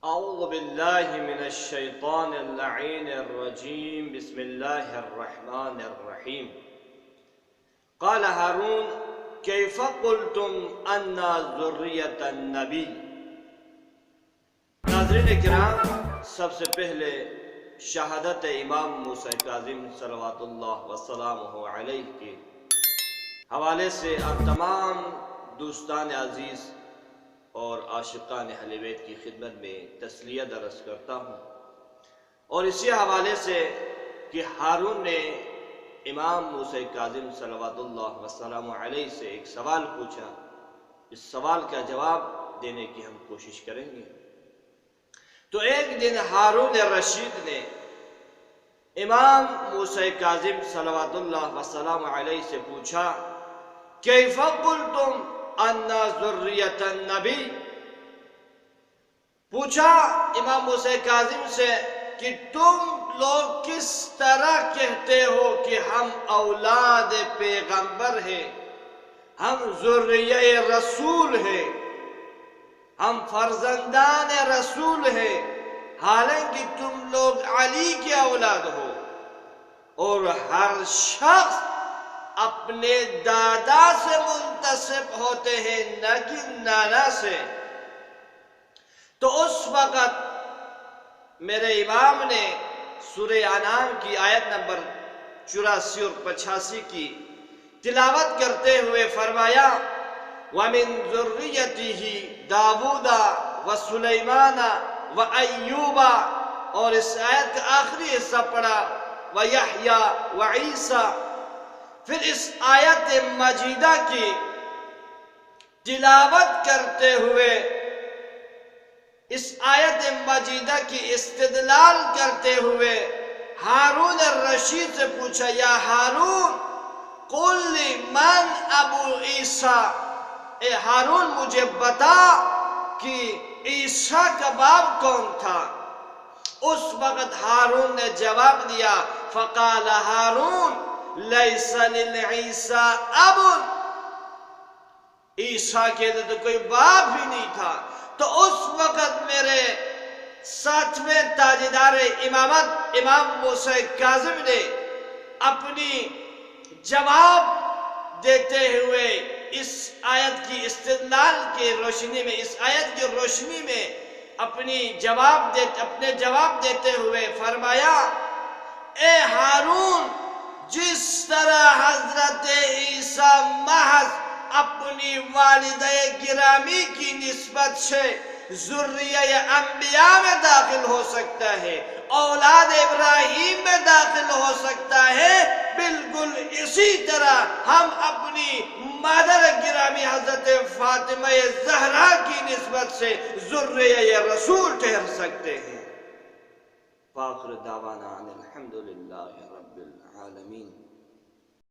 اعوذ باللہ من الشیطان اللعین الرجیم بسم اللہ الرحمن الرحیم قال ہارون کیف قلتم انا ذریۃ النبی۔ ناظرین کرام، سب سے پہلے شہادت امام موسیٰ کاظم صلوات اللہ وسلامہ علیہ کے حوالے سے آپ تمام دوستان عزیز اور عاشقان اہل بیت کی خدمت میں تسلیہ درس کرتا ہوں، اور اسی حوالے سے کہ ہارون نے امام موسیٰ کاظم صلوات اللہ وسلامہ علیہ سے ایک سوال پوچھا، اس سوال کا جواب دینے کی ہم کوشش کریں گے۔ تو ایک دن ہارون رشید نے امام موسیٰ کاظم صلوات اللہ وسلامہ علیہ سے پوچھا کیف قلتم انا ذریۃ النبی، پوچھا امام موسیٰ کاظم سے کہ تم لوگ کس طرح کہتے ہو کہ ہم اولاد پیغمبر ہیں، ہم ذریہ رسول ہیں، ہم فرزندان رسول ہیں، حالانکہ تم لوگ علی کے اولاد ہو، اور ہر شخص اپنے دادا سے منتسب ہوتے ہیں نہ کہ نانا سے۔ تو اس وقت میرے امام نے سورہ انعام کی آیت نمبر 84 اور 85 کی تلاوت کرتے ہوئے فرمایا وَمِن ذُرِّيَّتِهِ دَاوُودَ وَسُلَيْمَانَ وَأَيُّوبَ، اور اس آیت کا آخری حصہ پڑھا وَيَحْيَا وَعِيسَى۔ پھر اس آیت مجیدہ کی تلاوت کرتے ہوئے، اس آیت مجیدہ کی استدلال کرتے ہوئے ہارون الرشید سے پوچھا یا ہارون قل لی من ابو عیسیٰ، اے ہارون مجھے بتا کہ عیسیٰ کا باپ کون تھا۔ اس وقت ہارون نے جواب دیا فقال ہارون لیس للعیسیٰ اب، عیسیٰ کے تو کوئی باپ ہی نہیں تھا۔ تو اس وقت میرے ساتویں تاجدار امامت امام موسیٰ کاظم نے اپنی جواب دیتے ہوئے اس آیت کی استدلال کی روشنی میں، اس آیت کی روشنی میں اپنے جواب دیتے ہوئے فرمایا اے ہارون، جس طرح حضرت عیسیٰ محض اپنی والدہ گرامی کی نسبت سے ذریہ انبیاء میں داخل ہو سکتا ہے، اولاد ابراہیم میں داخل ہو سکتا ہے، بالکل اسی طرح ہم اپنی مادر گرامی حضرت فاطمہ زہرا کی نسبت سے ذریہ رسول ٹھہر سکتے ہیں۔ فآخر دعوانا ان الحمدللہ رب العالمین۔